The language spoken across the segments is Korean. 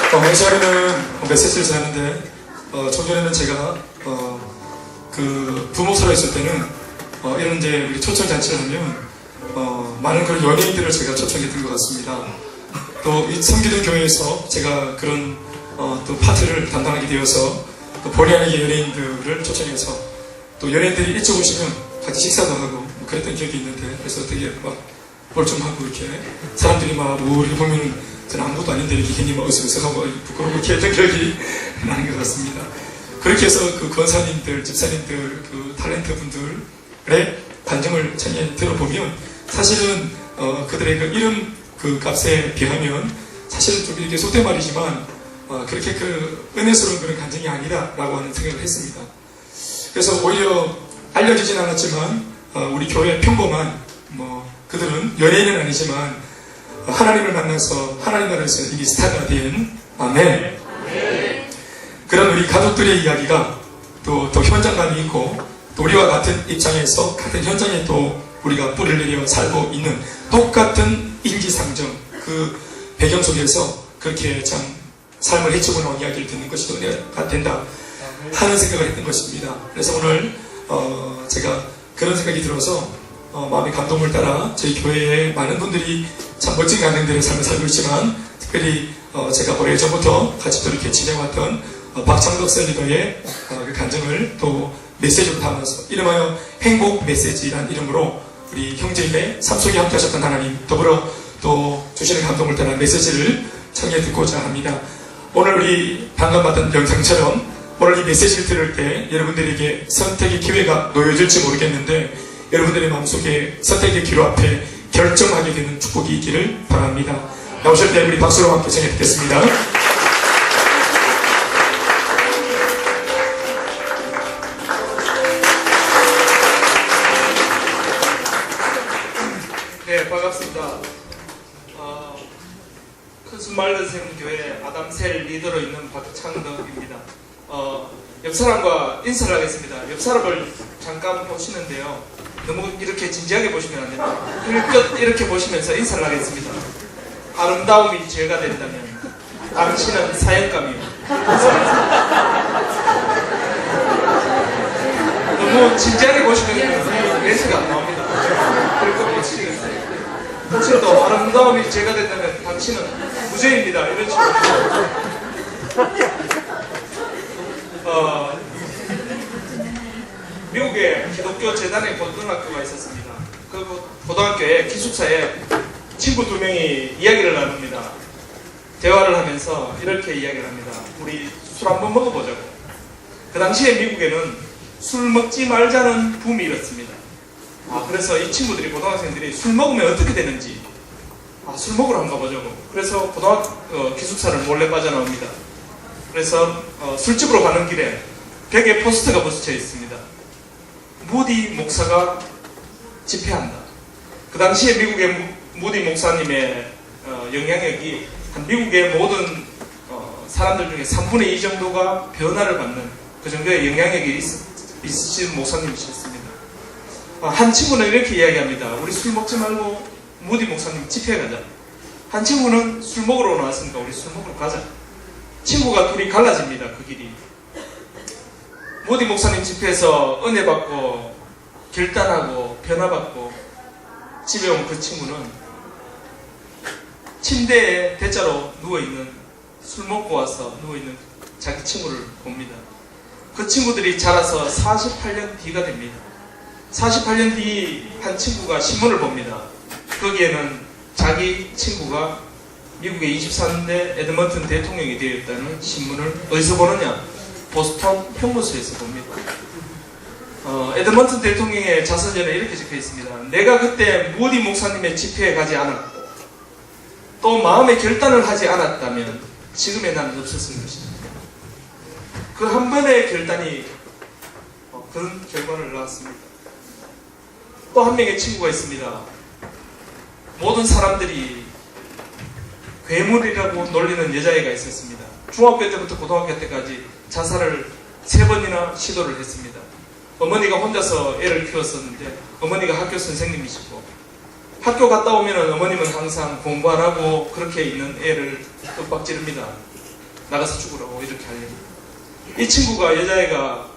이 시간에는 메시지를 전하는데, 좀 전에는 제가, 그, 부모사로 있을 때는, 이런 이제 우리 초청잔치를 하면, 많은 그런 연예인들을 제가 초청했던 것 같습니다. 또, 이 섬기던 교회에서 제가 그런, 또 파트를 담당하게 되어서, 또 본의 아니게 연예인들을 초청해서, 또 연예인들이 일찍 오시면 같이 식사도 하고, 뭐 그랬던 기억이 있는데, 그래서 되게 막, 뭘 좀 하고 이렇게, 사람들이 막, 우리 보면, 저는 아무것도 아닌데 이렇게 괜히 막 어색어색하고 부끄럽고 이렇게 했던 기억이 나는 것 같습니다. 그렇게 해서 그 권사님들, 집사님들, 그 탤런트 분들의 반정을 전에 들어보면 사실은 그들의 그 이름 그 값에 비하면 사실은 좀 이렇게 속된 말이지만 그렇게 그 은혜스러운 그런 간증이 아니다라고 하는 생각을 했습니다. 그래서 오히려 알려지진 않았지만 우리 교회 평범한 뭐 그들은 연예인은 아니지만 하나님을 만나서 하나님 나라에서 이미 스타가 된 아멘. 그런 우리 가족들의 이야기가 또 현장감이 있고 또 우리와 같은 입장에서 같은 현장에 또 우리가 뿌리를 내려 살고 있는 똑같은 인지상정 그 배경 속에서 그렇게 참 삶을 헤치고 나온 이야기를 듣는 것이 은혜가 된다 하는 생각을 했던 것입니다. 그래서 오늘 제가 그런 생각이 들어서 마음의 감동을 따라 저희 교회에 많은 분들이 참 멋진 간증들의 삶을 살고 있지만 특별히 제가 오래전부터 같이 또 이렇게 지내왔던 박창덕 셀리더의 그 간증을 또 메시지로 담아서 이름하여 행복 메시지라는 이름으로 우리 형제님의 삶 속에 함께 하셨던 하나님 더불어 또 주시는 감동을 따라 메시지를 청해 듣고자 합니다. 오늘 우리 방금 봤던 영상처럼 오늘 이 메시지를 들을 때 여러분들에게 선택의 기회가 놓여질지 모르겠는데 여러분들의 마음속에 선택의 기로 앞에 결정하게 되는 축복이 있기를 바랍니다. 나오실 때 우리 박수로 함께 청해 듣겠습니다. 네, 반갑습니다. 큰순말르샘 교회 아담셀 리더로 있는 박창덕입니다. 옆 사람과 인사를 하겠습니다. 옆 사람을 잠깐 보시는데요. 너무 이렇게 진지하게 보시면 안 됩니다. 힐끗 이렇게 보시면서 인사를 하겠습니다. 아름다움이 죄가 된다면 당신은 사형감이요. 너무 진지하게 보시면 멘트가 안 나옵니다. 힐끗 보시겠어요. 혹시 또 아름다움이 죄가 된다면 당신은 무죄입니다. 이런 식으로. 미국에 기독교 재단의 고등학교가 있었습니다. 그 고등학교에 기숙사에 친구 2명이 이야기를 나눕니다. 대화를 하면서 이렇게 이야기를 합니다. 우리 술 한번 먹어보자고. 그 당시에 미국에는 술 먹지 말자는 붐이 일었습니다. 그래서 이 친구들이 고등학생들이 술 먹으면 어떻게 되는지 술 먹으러 한번 가보자고. 그래서 고등학교 기숙사를 몰래 빠져나옵니다. 그래서 술집으로 가는 길에 벽에 포스터가 붙여 있습니다. 무디 목사가 집회한다. 그 당시에 미국의 무디 목사님의 영향력이 한 미국의 모든 사람들 중에 3분의 2 정도가 변화를 받는 그 정도의 영향력이 있으신 목사님이셨습니다. 한 친구는 이렇게 이야기합니다. 우리 술 먹지 말고 무디 목사님 집회 가자. 한 친구는 술 먹으러 나왔으니까 우리 술 먹으러 가자. 친구가 둘이 갈라집니다. 그 길이. 무디 목사님 집회에서 은혜 받고 결단하고 변화받고 집에 온 그 친구는 침대에 대자로 누워있는 술 먹고 와서 누워있는 자기 친구를 봅니다. 그 친구들이 자라서 48년 뒤가 됩니다. 48년 뒤 한 친구가 신문을 봅니다. 거기에는 자기 친구가 미국의 24년대 에드먼튼 대통령이 되었다는 신문을 어디서 보느냐? 보스턴 평무소에서 봅니다. 에드먼튼 대통령의 자서전에 이렇게 적혀 있습니다. 내가 그때 무디 목사님의 집회에 가지 않았고 또 마음의 결단을 하지 않았다면 지금의 나는 없었을 것입니다. 그 한 번의 결단이 그런 결과를 낳았습니다. 또 한 명의 친구가 있습니다. 모든 사람들이 괴물이라고 놀리는 여자애가 있었습니다. 중학교 때부터 고등학교 때까지 자살을 3번이나 시도를 했습니다. 어머니가 혼자서 애를 키웠었는데 어머니가 학교 선생님이시고 학교 갔다 오면 어머님은 항상 공부 안 하고 그렇게 있는 애를 윽박 지릅니다. 나가서 죽으라고 이렇게 하려고. 이 친구가 여자애가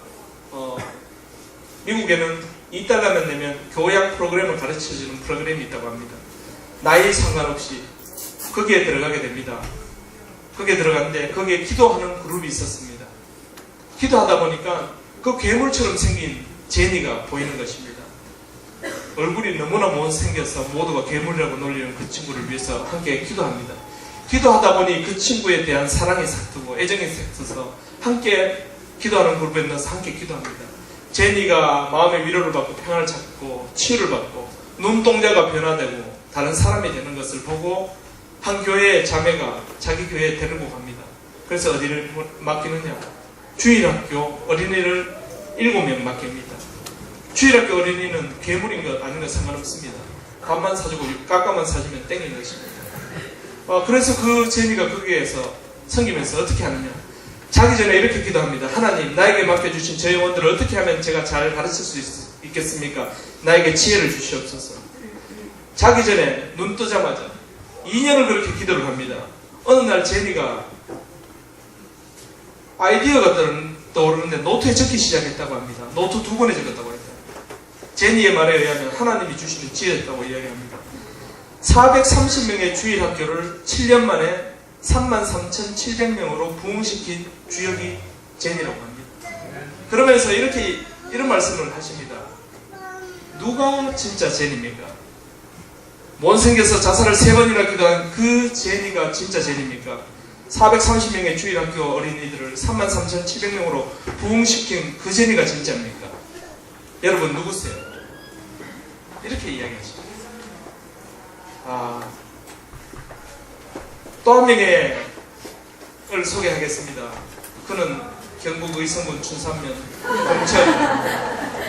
미국에는 $2만 내면 교양 프로그램을 가르쳐주는 프로그램이 있다고 합니다. 나이 상관없이 거기에 들어가게 됩니다. 거기에 들어갔는데 거기에 기도하는 그룹이 있었습니다. 기도하다 보니까 그 괴물처럼 생긴 제니가 보이는 것입니다. 얼굴이 너무나 못생겨서 모두가 괴물이라고 놀리는 그 친구를 위해서 함께 기도합니다. 기도하다 보니 그 친구에 대한 사랑이 싹트고 애정이 싹트서 함께 기도하는 그룹에 넣어서 함께 기도합니다. 제니가 마음의 위로를 받고 평안을 찾고 치유를 받고 눈동자가 변화되고 다른 사람이 되는 것을 보고 한 교회의 자매가 자기 교회에 데리고 갑니다. 그래서 어디를 맡기느냐? 주일학교 어린이를 7명 맡깁니다. 주일학교 어린이는 괴물인 것 아닌 것 상관없습니다. 밥만 사주고 깎아만 사주면 땡인 것입니다. 그래서 그 제니가 거기에서 섬기면서 어떻게 하느냐? 자기 전에 이렇게 기도합니다. 하나님, 나에게 맡겨주신 저 영혼들을 어떻게 하면 제가 잘 가르칠 수 있겠습니까? 나에게 지혜를 주시옵소서. 자기 전에 눈 뜨자마자 2년을 그렇게 기도를 합니다. 어느 날 제니가 아이디어가 떠오르는데 노트에 적기 시작했다고 합니다. 노트 2권에 적었다고 했다. 제니의 말에 의하면 하나님이 주시는 지혜였다고 이야기합니다. 430명의 주일학교를 7년 만에 33,700명으로 부흥시킨 주역이 제니라고 합니다. 그러면서 이런 말씀을 하십니다. 누가 진짜 제니입니까? 못생겨서 자살을 3번이나 기도한 그 제니가 진짜 제니입니까? 430명의 주일학교 어린이들을 33,700명으로 부흥시킨 그 제니가 진짜입니까? 여러분 누구세요? 이렇게 이야기하십니다. 또 한 명을 소개하겠습니다. 그는 경북 의성군 춘산면 공천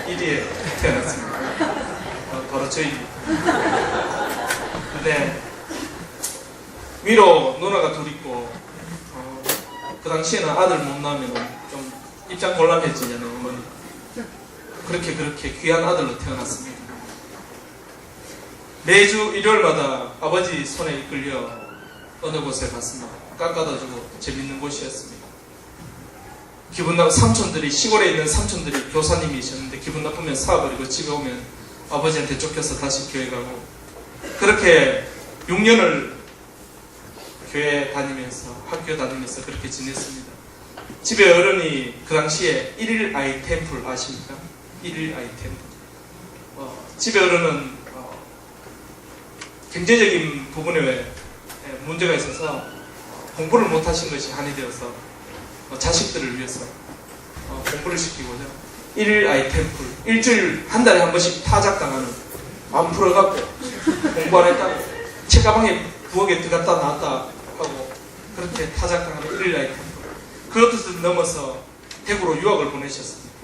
1위에 태어났습니다. 바로 저희입니다. 네. 위로 누나가 둘 있고 그 당시에는 아들 못 낳으면 좀 입장 곤란했지잖아요. 어머니. 그렇게 귀한 아들로 태어났습니다. 매주 일요일마다 아버지 손에 이끌려 어느 곳에 갔습니다. 깎아다주고 재밌는 곳이었습니다. 기분 나쁜 삼촌들이, 시골에 있는 삼촌들이 교사님이셨는데 기분 나쁘면 사버리고 집에 오면 아버지한테 쫓겨서 다시 교회 가고, 그렇게 6년을 교회 다니면서, 학교 다니면서 그렇게 지냈습니다. 집에 어른이 그 당시에 1일 아이 템플 아십니까? 1일 아이 템플. 집에 어른은 경제적인 부분에 문제가 있어서 공부를 못하신 것이 한이 되어서 자식들을 위해서 공부를 시키고자 1일 아이 템플, 일주일 한 달에 한 번씩 타작당하는, 안 풀어갖고 공부 안 했다고 책가방에 부엌에 들어갔다 나왔다 하고 그렇게 타작당하는 1일 아이 템플, 그것도 넘어서 대구로 유학을 보내셨습니다.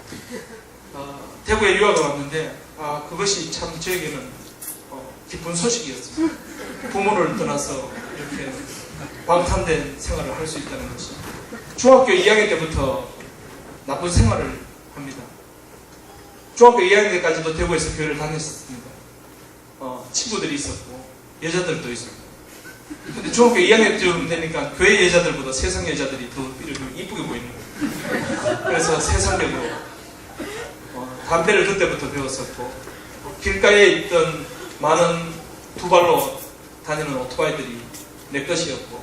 대구에 유학을 왔는데 그것이 참 저에게는 기쁜 소식이었습니다. 부모를 떠나서 이렇게 방탄된 생활을 할 수 있다는 것이. 중학교 2학년 때부터 나쁜 생활을 합니다. 중학교 2학년 때까지도 대구에서 교회를 다녔습니다. 친구들이 있었고 여자들도 있었고. 근데 중학교 2학년쯤 되니까 교회 여자들보다 세상 여자들이 더 이쁘게 보이는 거예요. 그래서 세상적으로 담배를 그때부터 배웠었고, 길가에 있던 많은 두 발로 다니는 오토바이들이 내 것이었고,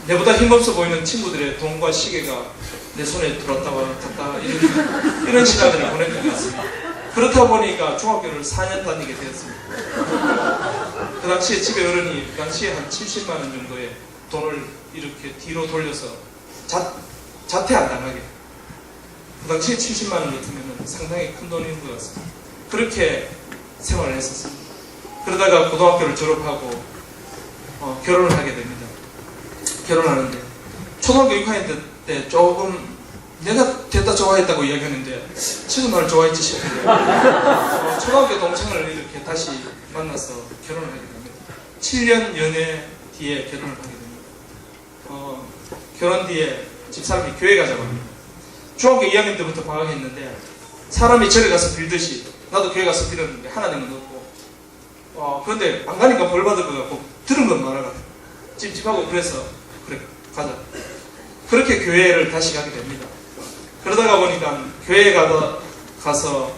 내보다 힘없어 보이는 친구들의 돈과 시계가 내 손에 들어왔다 갔다 이런 시간들을 보냈던 것 같습니다. 그렇다 보니까 중학교를 4년 다니게 되었습니다. 그 당시에 집에 어른이 그 당시에 한 70만 원 정도의 돈을 이렇게 뒤로 돌려서 자퇴 안 당하게, 그 당시에 70만 원 같으면 상당히 큰 돈인 것 같습니다. 그렇게 생활을 했었습니다. 그러다가 고등학교를 졸업하고 결혼을 하게 됩니다. 결혼하는데 초등학교 6학년 때 조금 내가 됐다 좋아했다고 이야기하는데 지금 나를 좋아했지 싶은데 초등학교 동창을 이렇게 다시 만나서 결혼을 하게 됩니다. 7년 연애 뒤에 결혼을 하게 됩니다. 결혼 뒤에 집사람이 교회 가자고 합니다. 중학교 2학년 때부터 방학했는데 사람이 절에 가서 빌듯이 나도 교회 가서 빌었는데 하나님은 없고, 그런데 안 가니까 벌 받을 것 같고 들은 건 많아가지고 찝찝하고, 그래서 그래 가자. 그렇게 교회를 다시 가게 됩니다. 그러다가 보니까 교회에 가서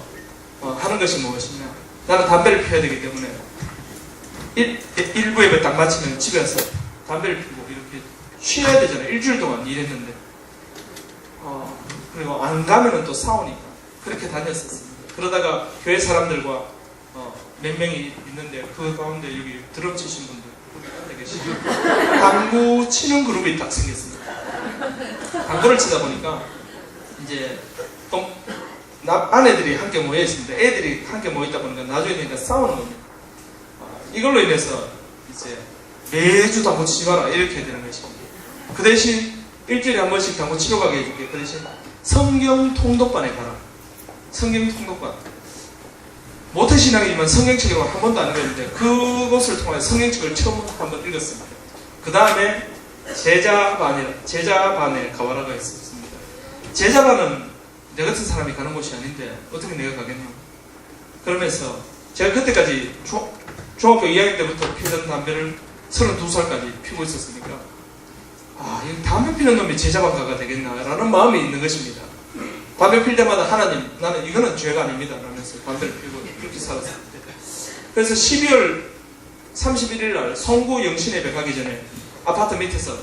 하는 것이 무엇이냐. 나는 담배를 피워야 되기 때문에 일부 예배 딱 마치면 집에 와서 담배를 피우고 이렇게 쉬어야 되잖아요. 일주일 동안 일했는데 그리고 안 가면은 또 싸우니까 그렇게 다녔었습니다. 그러다가 교회 사람들과 몇 명이 있는데 그 가운데 여기 드럼 치신 분들 여기 계시죠. 당구 치는 그룹이 딱 생겼습니다. 당구를 치다 보니까 이제 아내들이 함께 모여 있습니다. 애들이 함께 모여 있다 보니까 나중에 되니까 싸우는 겁니다. 이걸로 인해서 이제 매주 당구 치지 마라 이렇게 되는 것입니다. 그 대신 일주일에 한 번씩 당구 치러 가게 해줄게. 그 대신 성경 통독반에 가라. 성경 통독반. 모태신앙이지만 성경책을 한 번도 안 읽었는데 그것을 통해 성경책을 처음 한번 읽었습니다. 그 다음에 제자반에 가와라가 있었습니다. 제자반은 내 같은 사람이 가는 곳이 아닌데 어떻게 내가 가겠냐. 그러면서 제가 그때까지 중학교 2학년 때부터 피던 담배를 32살까지 피우고 있었으니까 이 담배 피는 놈이 제자반 가가 되겠나라는 마음이 있는 것입니다. 담배 필 때마다 하나님, 나는 이거는 죄가 아닙니다 라면서 담배를 피우고 그렇게 살았습니다. 그래서 12월 31일 날 성구 영신예배 가기 전에 아파트 밑에서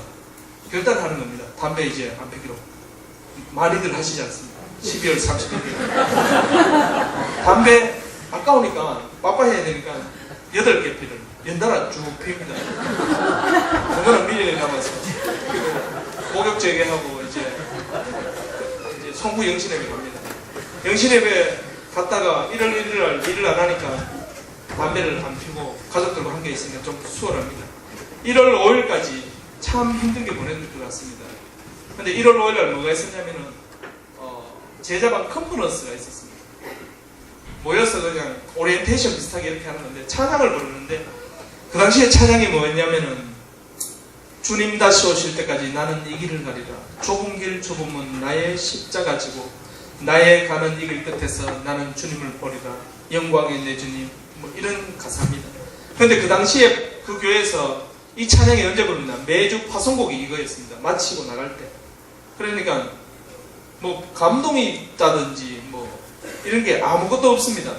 결단하는 겁니다. 담배 이제 안 피기로. 많이들 하시지 않습니까? 12월 31일 담배 아까우니까 빠빠해야 되니까 8개 피를 연달아 쭉 피웁니다. 그거는 미련이 남아서 목욕제게하고 이제 성구 영신예배 갑니다. 영신예배 갔다가 1월 1일 날 일을 안 하니까 담배를 안 피우고 가족들과 함께 있으니까 좀 수월합니다. 1월 5일까지 참 힘들게 보낼 것 같습니다. 근데 1월 5일 날 뭐가 있었냐면은 제자반 컨퍼런스가 있었습니다. 모여서 그냥 오리엔테이션 비슷하게 이렇게 하는 건데 찬양을 부르는데 그 당시에 찬양이 뭐였냐면은 주님 다시 오실 때까지 나는 이 길을 가리라. 좁은 길 좁은 문 나의 십자가 지고 나의 가는 이 길 끝에서 나는 주님을 보리라. 영광의 내 주님. 뭐 이런 가사입니다. 그런데 그 당시에 그 교회에서 이 찬양이 언제 부릅니다. 매주 파송곡이 이거였습니다. 마치고 나갈 때. 그러니까 뭐 감동이 있다든지 뭐 이런 게 아무것도 없습니다.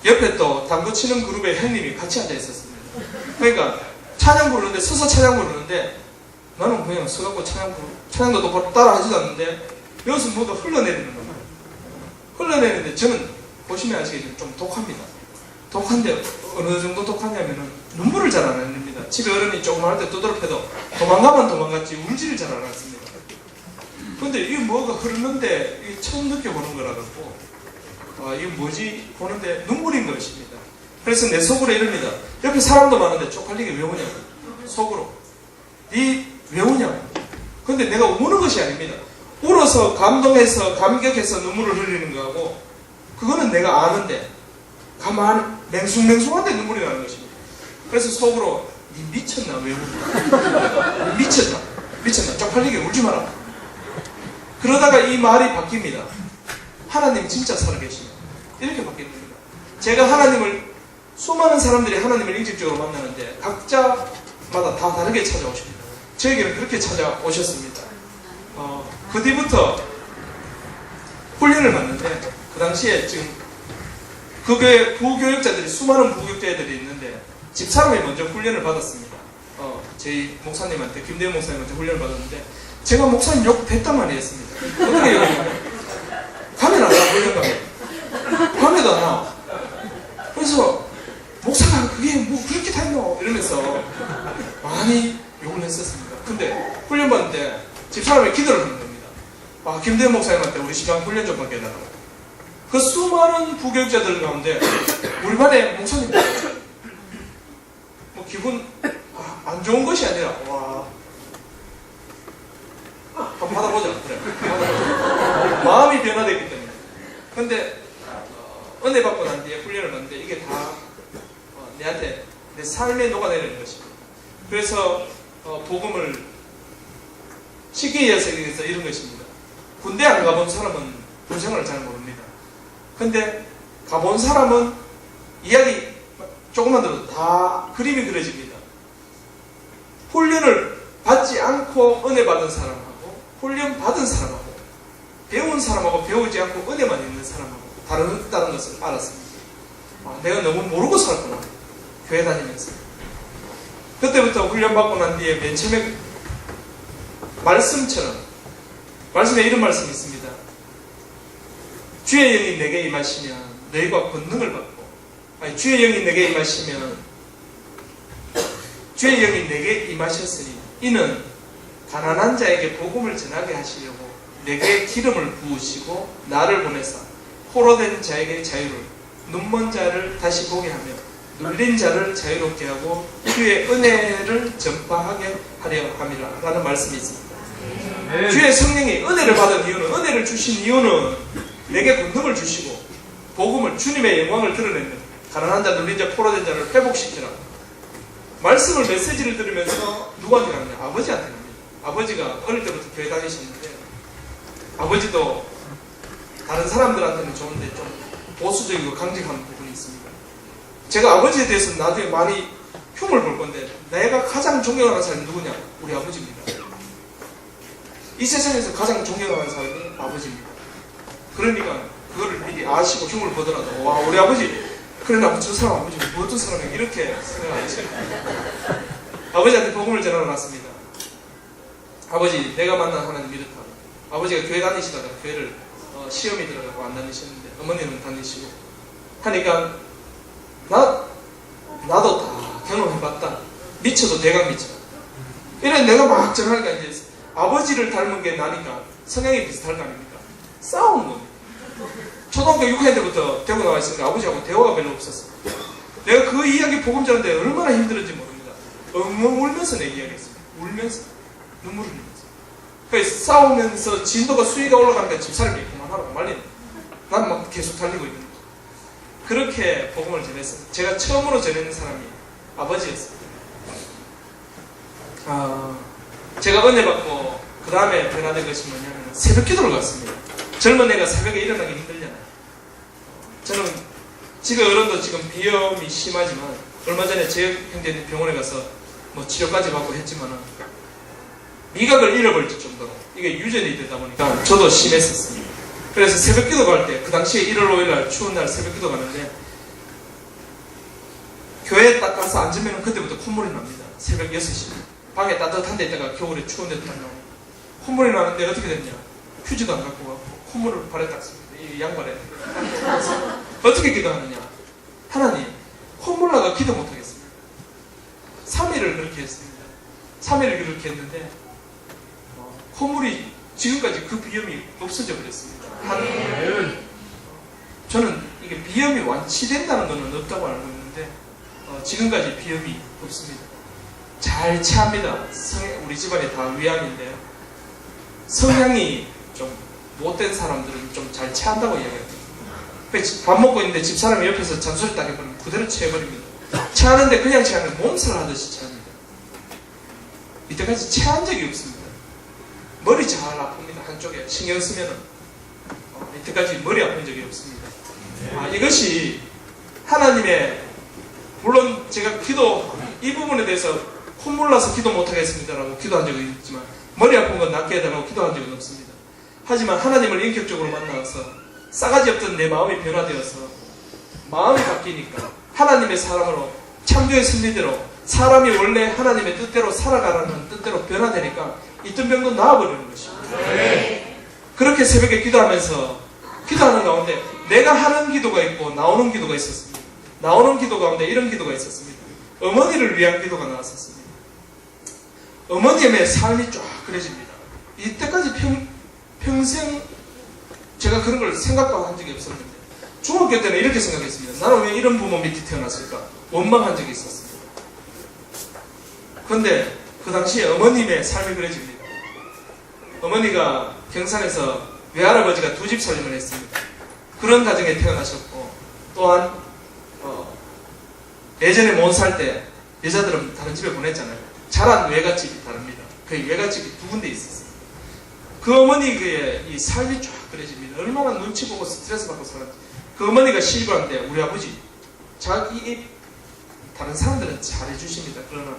옆에 또 당구 치는 그룹의 형님이 같이 앉아 있었습니다. 그러니까 찬양 부르는데 서서 찬양 부르는데 나는 그냥 서갖고 찬양도 똑바로 따라 하지도 않는데 여기서 뭐가 흘러내리는 거예요. 흘러내리는데 저는 보시면 아시겠지만 좀 독합니다. 독한데 어느 정도 독하냐면은 눈물을 잘 안 흘립니다. 집에 어른이 조금 할 때 두드럽해도 도망가면 도망갔지 울지를 잘 안 않습니다. 근데 이게 뭐가 흐르는데 이게 처음 느껴보는 거라 갖고 이게 뭐지 보는데 눈물인 것입니다. 그래서 내 속으로 이럽니다. 옆에 사람도 많은데 쪽팔리게 왜 우냐고. 속으로 니 왜 우냐고. 근데 내가 우는 것이 아닙니다. 울어서 감동해서 감격해서 눈물을 흘리는 거하고 그거는 내가 아는데 가만히 맹숭맹숭한데 눈물이 나는 것입니다. 그래서 속으로 니 미쳤나 왜 울냐. 미쳤나 쪽팔리게 울지 마라. 그러다가 이 말이 바뀝니다. 하나님 진짜 살아계시네. 이렇게 바뀝니다. 제가 수많은 사람들이 하나님을 인격적으로 만나는데 각자마다 다 다르게 찾아오십니다. 저에게는 그렇게 찾아오셨습니다. 그 뒤부터 훈련을 받는데 그 당시에 지금 그 교회 부교육자들이 수많은 부교육자들이 있는데 집사람이 먼저 훈련을 받았습니다. 저희 목사님한테 김대현 목사님한테 훈련을 받았는데 제가 목사님 욕 됐단 말이 했습니다. 어떻게 욕이냐면 가면 안 나, 훈련 가면 안 나. 그래서 목사가 그게 뭐 그렇게 다 있노 이러면서 많이 욕을 했었습니다. 근데 훈련 받는데 집사람이 기도를 하는 겁니다. 김대현 목사님한테 우리 시간 훈련 좀 받게 해달라고. 그 수많은 부교육자들 가운데 우리 반에 목사님 뭐 기분 안 좋은 것이 아니라 한번 받아보자. 그래. 마음이 변화됐기 때문에. 근데 은혜 받고 난 뒤에 훈련을 받는데 이게 다 내한테 내 삶에 녹아내리는 것입니다. 그래서 복음을 쉽게 이야기해서 이런 것입니다. 군대 안 가본 사람은 군생활을 잘 모릅니다. 근데 가본 사람은 이야기 조금만 들어도 다 그림이 그려집니다. 훈련을 받지 않고 은혜 받은 사람하고 훈련 받은 사람하고 배운 사람하고 배우지 않고 은혜만 있는 사람하고 다르다는 것을 알았습니다. 내가 너무 모르고 살았구나. 교회 다니면서. 그때부터 훈련받고 난 뒤에 맨 처음에 말씀처럼, 말씀에 이런 말씀이 있습니다. 주의 영이 내게 임하시면 너희가 권능을 받고, 주의 영이 내게 임하시면, 주의 영이 내게 임하셨으니 이는 가난한 자에게 복음을 전하게 하시려고 내게 기름을 부으시고 나를 보내사 포로된 자에게 자유를, 눈먼 자를 다시 보게 하며 눌린 자를 자유롭게 하고 주의 은혜를 전파하게 하려 함이라 라는 말씀이 있습니다. 주의 성령이 은혜를 받은 이유는, 은혜를 주신 이유는 내게 권능을 주시고 복음을, 주님의 영광을 드러내는, 가난한 자, 눌린 자, 포로된 자를 회복시키라. 말씀을, 메시지를 들으면서 누구한테 가느냐? 아버지한테 갑니다. 아버지가 어릴 때부터 교회 다니셨는데 아버지도 다른 사람들한테는 좋은데 좀 보수적이고 강직한 부분이 있습니다. 제가 아버지에 대해서 나중에 많이 흉을 볼 건데, 내가 가장 존경하는 사람이 누구냐? 우리 아버지입니다. 이 세상에서 가장 존경하는 사람이 아버지입니다. 그러니까 그거를 미리 아시고 흉을 보더라도, 와, 우리 아버지, 그래, 나 저 사람 아버지 뭐 어떤 사람이야? 이렇게 생각하지. 아버지한테 복음을 전하러 갔습니다. 아버지, 내가 만난 하나님 이렇다. 아버지가 교회 다니시다가 교회를 시험이 들어가고 안 다니셨는데 어머니는 다니시고 하니까 나도 다 경험해봤다. 미쳐도 내가 미쳐. 이래 내가 막 전하니까 이제 아버지를 닮은 게 나니까 성향이 비슷할 거 아닙니까? 싸우는 겁니다. 초등학교 6학년 때부터 대구 나와 있으니까 아버지하고 대화가 별로 없었어요. 내가 그 이야기 복음 전하는데 얼마나 힘들었는지 모릅니다. 엉엉 울면서 내 이야기했어요. 울면서 눈물을 흘리면서. 그래서 싸우면서 진도가 수위가 올라가니까 집사람이 그만하라고 말리는 거예요. 난 막 계속 달리고 있는 거예요. 그렇게 복음을 전했어요. 제가 처음으로 전했는 사람이 아버지였어요. 제가 은혜 받고 그 다음에 변화된 것이 뭐냐면 새벽 기도를 갔습니다. 젊은 애가 새벽에 일어나기 힘들잖아요. 저는 지금 어른도 지금 비염이 심하지만 얼마 전에 제 형제는 병원에 가서 뭐 치료까지 받고 했지만은 미각을 잃어버릴 정도로 이게 유전이 되다 보니까 저도 심했었습니다. 그래서 새벽 기도 갈 때, 그 당시에 1월 5일날 추운 날 새벽 기도 가는데 교회에 딱 가서 앉으면 그때부터 콧물이 납니다. 새벽 6시. 방에 따뜻한 데 있다가 겨울에 추운 데도 딱 나오고 콧물이 나는데 어떻게 됐냐? 휴지도 안 갖고 가고 콧물을 발에 닦습니다. 이 양발에. 어떻게 기도하느냐? 하나님, 콧물 나가 기도 못하겠습니다. 3일을 그렇게 했습니다. 3일을 그렇게 했는데 콧물이 지금까지 그 비염이 없어져 버렸습니다. 저는 이게 비염이 완치된다는 것은 없다고 알고 있는데 지금까지 비염이 없습니다. 잘 체합니다. 우리 집안이 다 위암인데요. 성향이 좀 못된 사람들은 좀 잘 체한다고 이야기합니다. 밥 먹고 있는데 집사람이 옆에서 잔소리 딱 해버리면 그대로 체해버립니다. 체하는데 그냥 체하면 몸살 하듯이 체합니다. 이때까지 체한 적이 없습니다. 머리 잘 아픕니다. 한쪽에 신경 쓰면은 이때까지 머리 아픈 적이 없습니다. 이것이 하나님의, 물론 제가 기도 이 부분에 대해서 콧물 나서 기도 못하겠습니다라고 기도한 적은 있지만 머리 아픈 건 낫게 해달라고 기도한 적은 없습니다. 하지만 하나님을 인격적으로 만나서 싸가지 없던 내 마음이 변화되어서 마음이 바뀌니까 하나님의 사람으로 창조의 순리대로 사람이 원래 하나님의 뜻대로 살아가라는 뜻대로 변화되니까 있던 병도 나아버리는 것입니다. 그렇게 새벽에 기도하면서 기도하는 가운데 내가 하는 기도가 있고 나오는 기도가 있었습니다. 나오는 기도 가운데 이런 기도가 있었습니다. 어머니를 위한 기도가 나왔었습니다. 어머님의 삶이 쫙 그려집니다. 이때까지 평생 제가 그런 걸 생각도 한 적이 없었는데 중학교 때는 이렇게 생각했습니다. 나는 왜 이런 부모 밑에 태어났을까? 원망한 적이 있었습니다. 그런데 그 당시에 어머님의 삶이 그려집니다. 어머니가 경산에서 외할아버지가 2집 살림을 했습니다. 그런 가정에 태어나셨고 또한 예전에 못 살 때 여자들은 다른 집에 보냈잖아요. 자란 외갓집이 다릅니다. 그 외갓집이 2군데 있었어요. 그 어머니의 이 삶이 쫙 그려집니다. 얼마나 눈치 보고 스트레스 받고 살았지. 그 어머니가 시집을 하는데 우리 아버지 자기 다른 사람들은 잘해주십니다. 그러나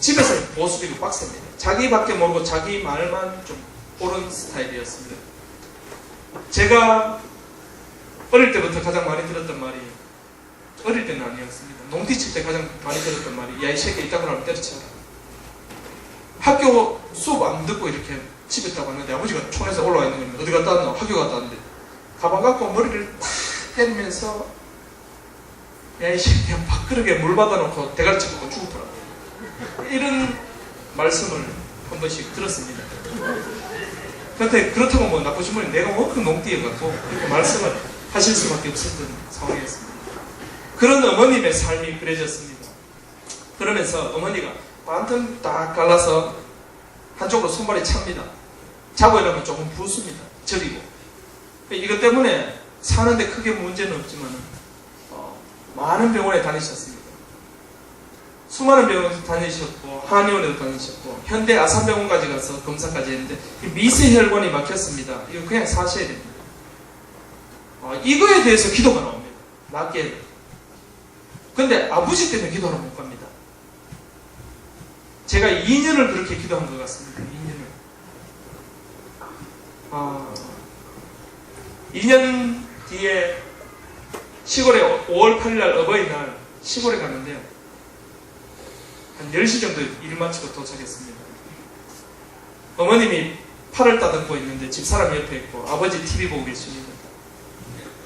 집에서는 보수적이고 빡셉니다. 자기밖에 모르고 자기 말만 좀 옳은 스타일이었습니다. 제가 어릴 때부터 가장 많이 들었던 말이, 어릴 때는 아니었습니다. 농띠 칠 때 가장 많이 들었던 말이, 야 이 새끼 이따구로 하면 때려쳐라. 학교 수업 안 듣고 이렇게 집에 딱 왔는데 아버지가 촌에서 올라와 있는 겁니다. 어디 갔다 왔나? 학교 갔다 왔는데 가방 갖고 머리를 탁 때리면서 야 이 새끼야 밥그릇에 물 받아놓고 대가리 쳐보고 죽었더라고요. 이런 말씀을 한 번씩 들었습니다. 그런데 그렇다고 뭐 나쁘신 분이 내가 워낙 농띠여갖고 이렇게 말씀을 하실 수밖에 없었던 상황이었습니다. 그런 어머님의 삶이 그려졌습니다. 그러면서 어머니가 반틈 딱 갈라서 한쪽으로 손발이 찹니다. 자고 일어나면 조금 부습니다. 저리고. 이것 때문에 사는데 크게 문제는 없지만 많은 병원에 다니셨습니다. 수많은 병원에 다니셨고 한의원에도 다니셨고 현대 아산병원까지 가서 검사까지 했는데 미세혈관이 막혔습니다. 이거 그냥 사셔야 됩니다. 이거에 대해서 기도가 나옵니다. 낫게. 근데 아버지 때문에 기도하러 못 갑니다. 제가 2년을 그렇게 기도한 것 같습니다. 2년을. 2년 뒤에 시골에 5월 8일 날 어버이날 시골에 갔는데요. 한 10시 정도 일 마치고 도착했습니다. 어머님이 팔을 따듬고 있는데 집사람이 옆에 있고 아버지 TV 보고 계십니다.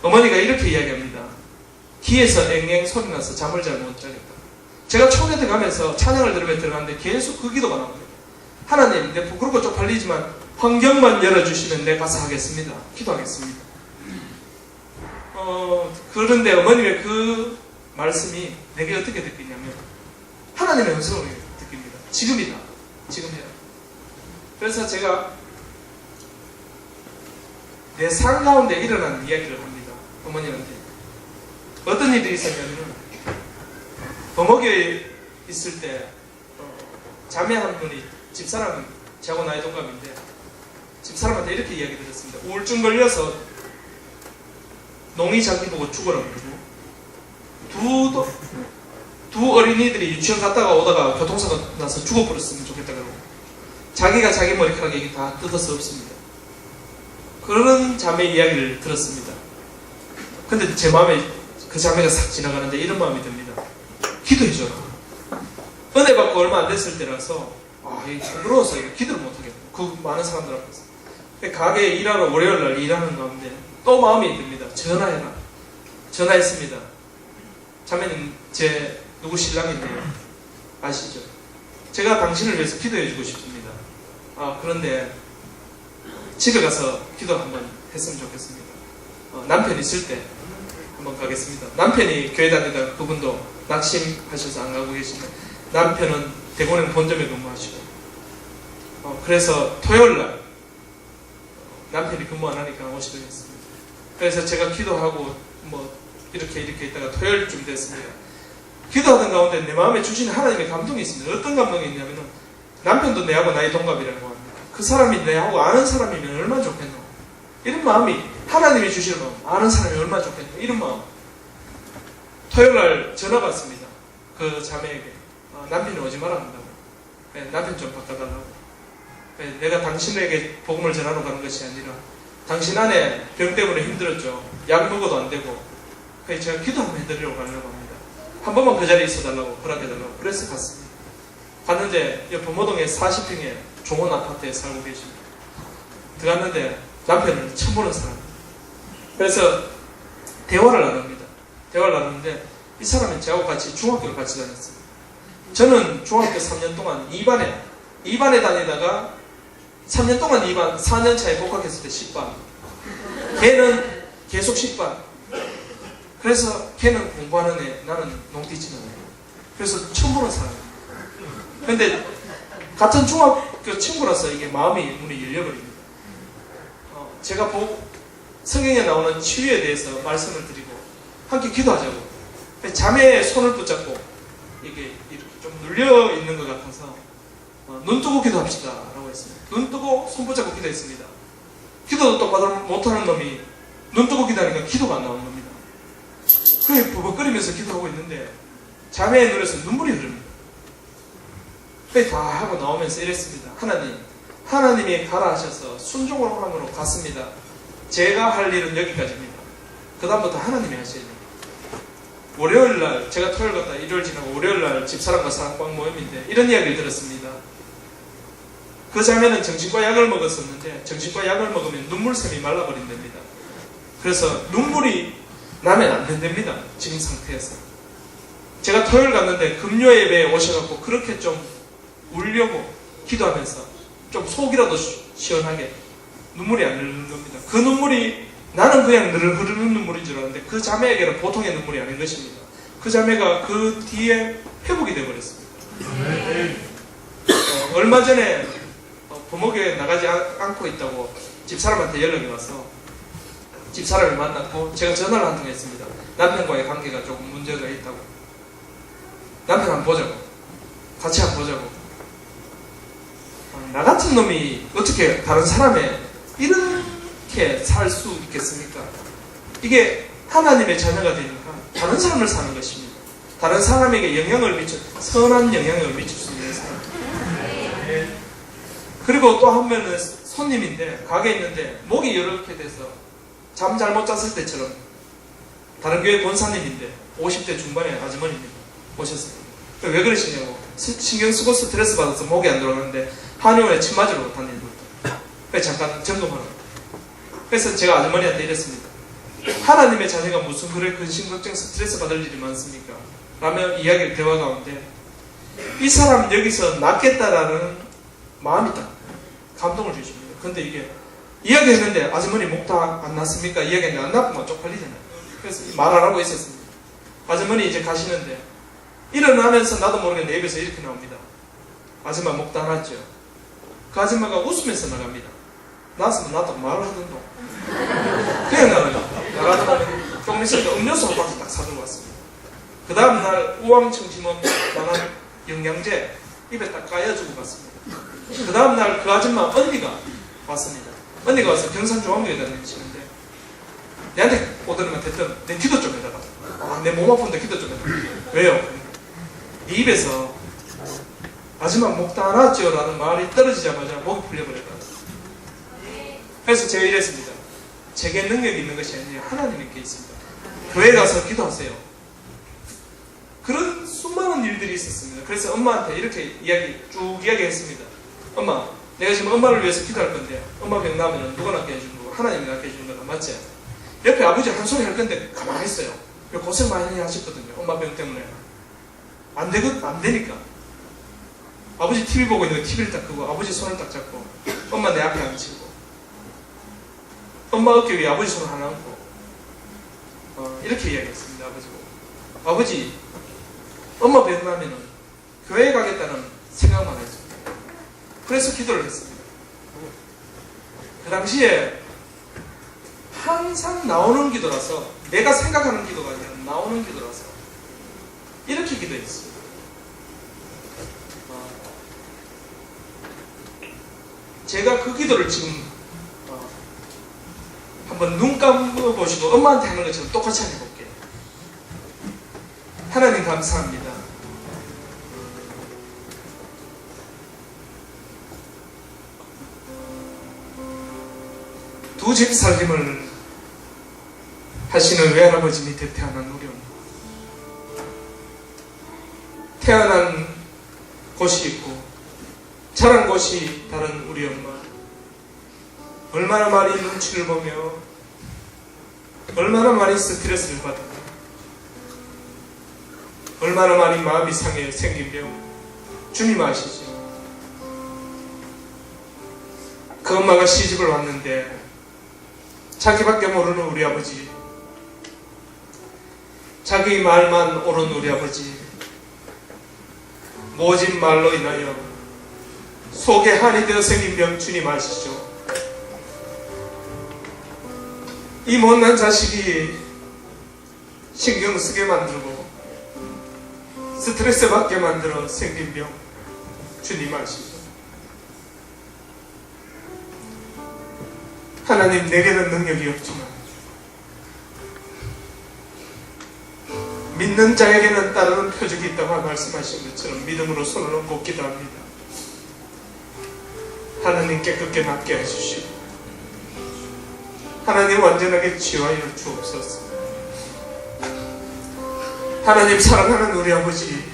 어머니가 이렇게 이야기합니다. 귀에서 앵앵 소리 나서 잠을 잘 못 자겠다. 제가 촌에 들어가면서 찬양을 들으며 들어갔는데 계속 그 기도가 나옵니다. 하나님, 내 부끄럽고 쪽팔리지만 환경만 열어주시면 내가 가서 하겠습니다. 기도하겠습니다. 그런데 어머님의 그 말씀이 내게 어떻게 느끼냐면 하나님의 음성을 느낍니다. 지금이다. 지금 해라. 그래서 제가 내 삶 가운데 일어난 이야기를 합니다. 어머님한테. 어떤 일이 있었냐면 범어교에 있을 때 자매 한 분이 집사람은 저하고 나이 동갑인데 집사람한테 이렇게 이야기 드렸습니다. 우울증 걸려서 농이 자기 보고 죽어라 그러고 두 어린이들이 유치원 갔다가 오다가 교통사고 나서 죽어버렸으면 좋겠다 그러고 자기가 자기 머리카락 얘기 다 뜯어서 없습니다. 그런 자매 이야기를 들었습니다. 근데 제 마음에 그 자매가 싹 지나가는데 이런 마음이 듭니다. 기도해줘라. 은혜 받고 얼마 안 됐을 때라서 이게 부러워서 기도를 못하겠다. 그 많은 사람들 앞에서. 가게에 일하러 월요일날 일하는 가운데 또 마음이 듭니다. 전화해라. 전화했습니다. 자매님 제 누구 신랑인데요. 아시죠? 제가 당신을 위해서 기도해주고 싶습니다. 그런데 집에 가서 기도 한번 했으면 좋겠습니다. 남편 있을 때 한번 가겠습니다. 남편이 교회 다니다가 그분도 낙심하셔서 안 가고 계시는데 남편은 대구는 본점에 근무하시고 그래서 토요일날 남편이 근무 안 하니까 오시도록 했습니다. 그래서 제가 기도하고 이렇게 있다가 토요일쯤 됐습니다. 기도하던 가운데 내 마음에 주시는 하나님의 감동이 있습니다. 어떤 감동이 있냐면 남편도 내하고 나이 동갑이라고 합니다. 그 사람이 내하고 아는 사람이면 얼마나 좋겠노. 이런 마음이 하나님이 주시는 마음, 아는 사람이 얼마나 좋겠노. 이런 마음. 토요일날 전화 받습니다. 그 자매에게 남편이 오지 말아 한다고. 남편 좀 바꿔달라고. 내가 당신에게 복음을 전하러 가는 것이 아니라 당신 아내 병 때문에 힘들었죠. 약 먹어도 안 되고 그래서 제가 기도 한번 해드리려고 가려고 합니다. 한 번만 그 자리에 있어달라고 허락해달라고. 그래서 갔습니다. 갔는데 범어동에 40평에 좋은 아파트에 살고 계십니다. 들어갔는데 남편을 처음 보는 사람. 그래서 대화를 나눕니다. 대화를 나누는데 이 사람은 저하고 같이 중학교를 같이 다녔어요. 저는 중학교 3년 동안 2반에 다니다가 3년 동안 2반, 4년 차에 복학했을 때 10반. 걔는 계속 10반. 그래서 걔는 공부하는 애, 나는 농띠 치는 애. 그래서 처음 보는 사람이에요. 근데 같은 중학교 친구라서 이게 마음이 문이 열려버립니다. 제가 성경에 나오는 치유에 대해서 말씀을 드리고 함께 기도하자고. 자매의 손을 붙잡고 이게 이렇게 좀 눌려 있는 것 같아서 눈 뜨고 기도합시다 라고 했습니다. 눈 뜨고 손 붙잡고 기도했습니다. 기도도 똑바로 못하는 놈이 눈 뜨고 기도하니까 기도가 안 나오는 겁니다. 그게 버벅거리면서 기도하고 있는데 자매의 눈에서 눈물이 흐릅니다. 회의 다 하고 나오면서 이랬습니다. 하나님이 가라 하셔서 순종으로 함으로 갔습니다. 제가 할 일은 여기까지입니다. 그 다음부터 하나님이 하셔야 됩니다. 월요일날 제가 토요일 갔다 일요일 지나고 월요일날 집사람과 사랑방 모임인데 이런 이야기를 들었습니다. 그 자매는 정신과 약을 먹었었는데 정신과 약을 먹으면 눈물샘이 말라버린답니다. 그래서 눈물이 나면 안 된답니다. 지금 상태에서. 제가 토요일 갔는데 금요 예배에 오셔갖고 그렇게 좀 울려고 기도하면서 좀 속이라도 시원하게 눈물이 안 흐르는 겁니다. 그 눈물이 나는 그냥 늘 흐르는 눈물인 줄 알았는데 그 자매에게는 보통의 눈물이 아닌 것입니다. 그 자매가 그 뒤에 회복이 되어버렸습니다. 얼마 전에 부모교회 나가지 않고 있다고 집사람한테 연락이 와서 집사람을 만났고 제가 전화를 한 통 했습니다. 남편과의 관계가 조금 문제가 있다고. 남편 한번 보자고. 같이 한번 보자고. 나 같은 놈이 어떻게 다른 사람의 이렇게 살 수 있겠습니까? 이게 하나님의 자녀가 되니까 다른 사람을 사는 것입니다. 다른 사람에게 선한 영향을 미칠 수 있는 사람. 네. 그리고 또 한 명은 손님인데 가게에 있는데 목이 이렇게 돼서 잠 잘못 잤을 때처럼 다른 교회 권사님인데 50대 중반의 아주머니입니다. 오셨습니다. 왜 그러시냐고. 신경 쓰고 스트레스 받아서 목이 안 돌아가는데 한의원에 침 맞으러 다니는 거예요. 그래서 잠깐 점검하러. 그래서 제가 아주머니한테 이랬습니다. 하나님의 자녀가 무슨 그래 근심 걱정 스트레스 받을 일이 많습니까? 라며 이야기를 대화 가운데 이 사람 여기서 낫겠다라는 마음이 딱 감동을 주십니다. 근데 이게 이야기했는데 아주머니 목 다 안 났습니까? 이야기했는데 안 나쁘면 쪽팔리잖아요. 그래서 말 안 하고 있었습니다. 아주머니 이제 가시는데 일어나면서 나도 모르게 내 입에서 이렇게 나옵니다. 아줌마 목 다 났죠? 그 아줌마가 웃으면서 나갑니다. 나왔으면 나도 말을 하던도. 그냥 나가다 보면 경리실에서 음료수 한 박스 딱 사들고 왔습니다. 그 다음날 우황청심없는 나간 영양제 입에 딱 까여주고 갔습니다. 그 다음날 그 아줌마 언니가 왔습니다. 언니가 와서 경산중앙교회 다니시는데 내한테 오더니만 됐든 내 기도 좀 해달라. 내 몸 아픈데 기도 좀 해달라. 왜요? 네 입에서 아줌마 목 다 났죠? 라는 말이 떨어지자마자 목이 풀려버렸다. 그래서 제가 이랬습니다. 제게 능력이 있는 것이 아니라 하나님께 있습니다. 교회 가서 기도하세요. 그런 수많은 일들이 있었습니다. 그래서 엄마한테 이렇게 쭉 이야기했습니다. 엄마, 내가 지금 엄마를 위해서 기도할 건데 엄마 병 나면 누가 낫게 해주는 거고 하나님이 낫게 해주는 거다. 맞지? 옆에 아버지 한 소리 할 건데 가만히 있어요. 고생 많이 하셨거든요. 엄마 병 때문에. 안 되니까. 아버지 TV 보고 있는데 TV를 딱 끄고 아버지 손을 딱 잡고 엄마 내 앞에 앉히고 엄마 어깨 위에 아버지 손을 하나 얹고 이렇게 이야기했습니다. 아버지 엄마 병 나면은 교회에 가겠다는 생각만 했습니다. 그래서 기도를 했습니다. 그 당시에 항상 나오는 기도라서 내가 생각하는 기도가 아니라 나오는 기도라서 이렇게 기도했습니다. 제가 그 기도를 지금 한번 눈 감아보시고 엄마한테 하는 것처럼 똑같이 해볼게요. 하나님 감사합니다. 두 집 살림을 하시는 외할아버지 밑에 태어난 우리 엄마. 태어난 곳이 있고 자란 곳이 다른 우리 엄마. 얼마나 많이 눈치를 보며 얼마나 많이 스트레스를 받았고 얼마나 많이 마음이 상해 생긴 병 주님 아시죠? 그 엄마가 시집을 왔는데 자기밖에 모르는 우리 아버지, 자기 말만 옳은 우리 아버지, 모진 말로 인하여 속에 한이 되어 생긴 병 주님 아시죠? 이 못난 자식이 신경 쓰게 만들고 스트레스 받게 만들어 생긴 병 주님 아시죠? 하나님, 내게는 능력이 없지만 믿는 자에게는 따르는 표적이 있다고 말씀하신 것처럼 믿음으로 손을 얹고 기도합니다. 하나님께 그렇게 낫게 해주시고 하나님 완전하게 치유하여 주옵소서. 하나님 사랑하는 우리 아버지,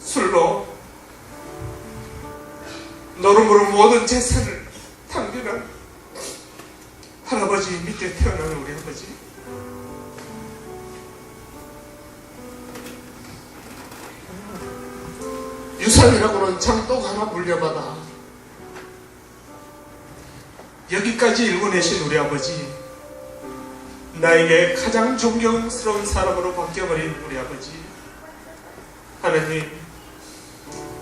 술로 노름으로 모든 재산을 탕진한 할아버지 밑에 태어나는 우리 아버지, 유산이라고는 장독 하나 물려받아 여기까지 일궈내신 우리 아버지, 나에게 가장 존경스러운 사람으로 바뀌어버린 우리 아버지, 하나님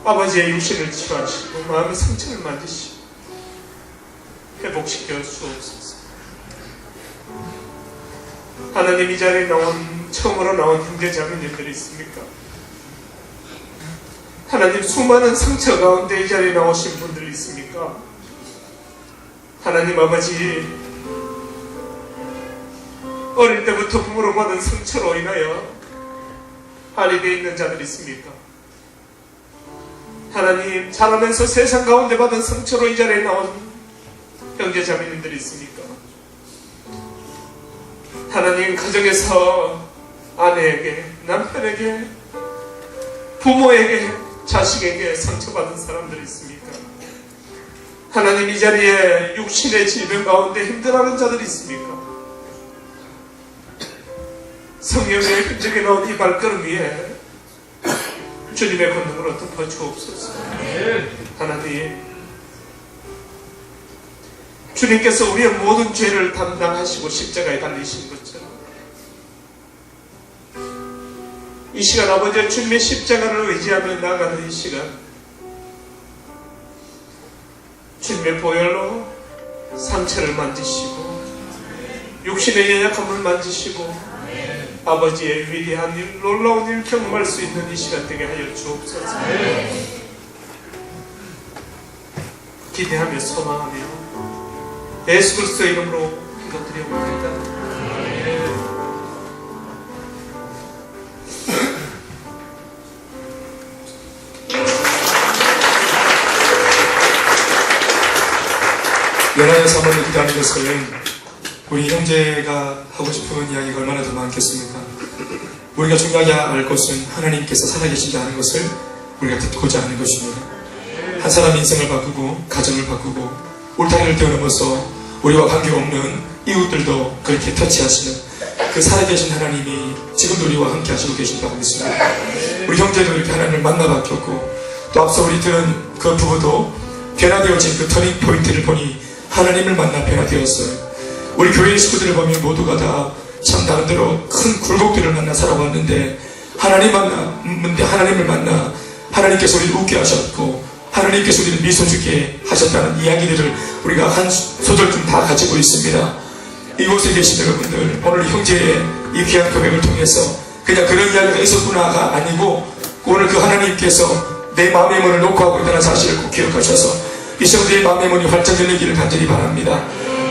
아버지의 육신을 치유하시고 마음의 상처를 만지시고 회복시켜 주옵소서. 하나님 이 자리에 처음으로 나온 형제자매님들이 있습니까? 하나님 수많은 상처 가운데 이 자리에 나오신 분들이 있습니까? 하나님 아버지, 어릴 때부터 부모로 받은 상처로 인하여 한이 되어 있는 자들이 있습니까? 하나님 자라면서 세상 가운데 받은 상처로 이 자리에 나온 형제자매님들이 있습니까? 하나님 가정에서 아내에게, 남편에게, 부모에게, 자식에게 상처받은 사람들이 있습니까? 하나님 이 자리에 육신의 질병 가운데 힘들어하는 자들이 있습니까? 성령의 흔적이 나온 이 발걸음 위에 주님의 권능으로 덮어 주옵소서. 하나님, 주님께서 우리의 모든 죄를 담당하시고 십자가에 달리신 것처럼 이 시간 아버지 주님의 십자가를 의지하며 나아가는 이 시간, 주님의 보혈로 상처를 만지시고 육신의 연약함을 만지시고 아버지의 위대한 일, 놀라운 일 경험할 수 있는 이 시간 되게 하여 주옵소서. 기대하며 소망하며 예수 그리스도의 이름으로 기도드려옵니다. 연하여 사모를 기도하는 것은 우리 형제가 하고 싶은 이야기가 얼마나 더 많겠습니까? 우리가 중요하게 알 것은 하나님께서 살아계신다는 것을 우리가 듣고자 하는 것입니다. 한 사람 인생을 바꾸고 가정을 바꾸고 울타리를 뛰어넘어서 우리와 관계없는 이웃들도 그렇게 터치하시는 그 살아계신 하나님이 지금도 우리와 함께 하시고 계신다고 믿습니다. 우리 형제도 이렇게 하나님을 만나봤겠고 또 앞서 우리 들은 그 부부도 변화되어진 그 터닝 포인트를 보니 하나님을 만나 변화되었어요. 우리 교회 식구들을 보면 모두가 다 참 나름대로 큰 굴곡들을 만나 살아왔는데 하나님을 만나 하나님께서 우리를 웃게 하셨고 하나님께서 우리를 미소 짓게 하셨다는 이야기들을 우리가 한 소절쯤 다 가지고 있습니다. 이곳에 계신 여러분들, 오늘 형제의 이 귀한 고백을 통해서 그냥 그런 이야기가 있었구나가 아니고 오늘 그 하나님께서 내 마음의 문을 놓고 하고 있다는 사실을 꼭 기억하셔서 이 시간에 마음의 문이 활짝 열리기를 간절히 바랍니다.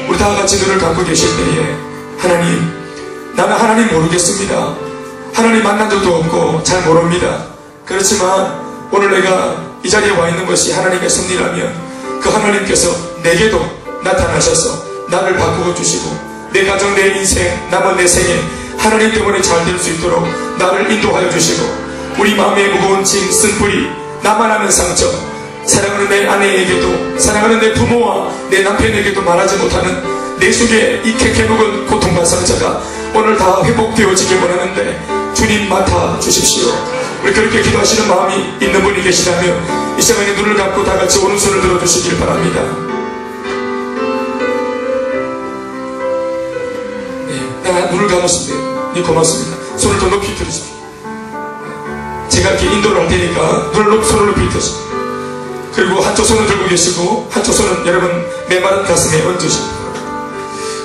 우리 다 같이 눈을 감고 계실 때에 하나님, 나는 하나님 모르겠습니다. 하나님 만난 적도 없고 잘 모릅니다. 그렇지만 오늘 내가 이 자리에 와 있는 것이 하나님의 섭리라면 그 하나님께서 내게도 나타나셔서 나를 바꾸어 주시고 내 가정, 내 인생, 남은 내 생에 하나님 때문에 잘 될 수 있도록 나를 인도하여 주시고 우리 마음에 무거운 짐, 쓴뿌리, 나만 아는 상처, 사랑하는 내 아내에게도, 사랑하는 내 부모와 내 남편에게도 말하지 못하는 내 속에 이 캐캐 묵은 고통과 상처가 오늘 다 회복되어지길 원하는데 주님 맡아 주십시오. 우리 그렇게 기도하시는 마음이 있는 분이 계시다면 이 시간에 눈을 감고 다 같이 오른손을 들어주시길 바랍니다. 네, 눈을 감으시면 네, 고맙습니다. 손을 더 높이 들으십시오. 제가 이렇게 인도를 할 테니까 손을 높이 드십시오. 그리고 한쪽 손을 들고 계시고 한쪽 손은 여러분 메마른 가슴에 얹으십니다.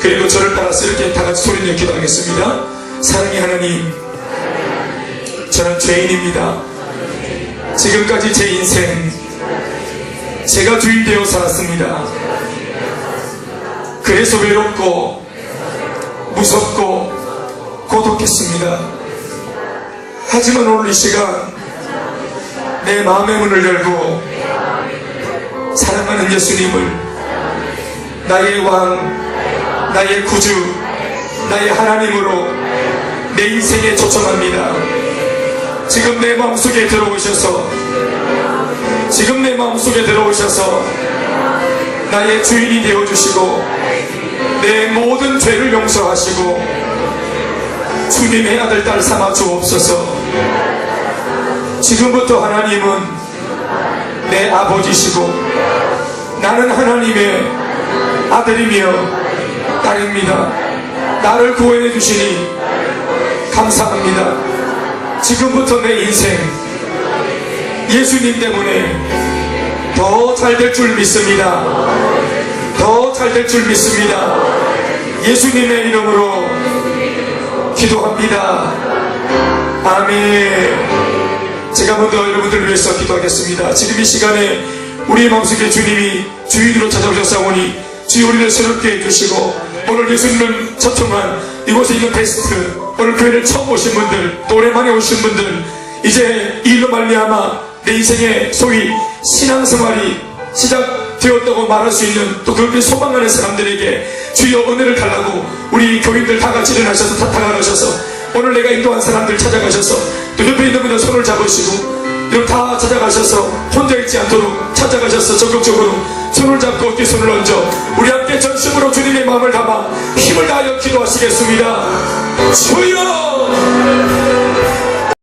그리고 저를 따라서 이렇게 다같이 소리내어 기도하겠습니다. 사랑의 하나님, 저는 죄인입니다. 지금까지 제 인생 제가 주인 되어 살았습니다. 그래서 외롭고 무섭고 고독했습니다. 하지만 오늘 이 시간 내 마음의 문을 열고 사랑하는 예수님을 나의 왕, 나의 구주, 나의 하나님으로 내 인생에 초청합니다. 지금 내 마음속에 들어오셔서 나의 주인이 되어주시고 내 모든 죄를 용서하시고 주님의 아들 딸 삼아 주옵소서. 지금부터 하나님은 내 아버지시고 나는 하나님의 아들이며 딸입니다. 나를 구원해 주시니 감사합니다. 지금부터 내 인생 예수님 때문에 더 잘 될 줄 믿습니다. 더 잘 될 줄 믿습니다. 예수님의 이름으로 기도합니다. 아멘. 제가 먼저 여러분들을 위해서 기도하겠습니다. 지금 이 시간에 우리의 마음속에 주님이 주인으로 찾아오셨사오니 주여 우리를 새롭게 해주시고 오늘 예수님을 초청한 이곳에 있는 게스트, 오늘 교회를 처음 오신 분들, 또 오랜만에 오신 분들, 이제 이 일로 말미암아 내 인생의 소위 신앙생활이 시작되었다고 말할 수 있는 또 그렇게 소망하는 사람들에게 주여 은혜를 달라고 우리 교인들 다 같이 일어나셔서 다가가셔서 오늘 내가 인도한 사람들 찾아가셔서 또 옆에 있는 분들 손을 잡으시고 이렇게 다 찾아가셔서 혼자 있지 않도록 찾아가셔서 적극적으로 손을 잡고 어깨 손을 얹어 우리 함께 전심으로 주님의 마음을 담아 힘을 다하여 기도하시겠습니다. 주여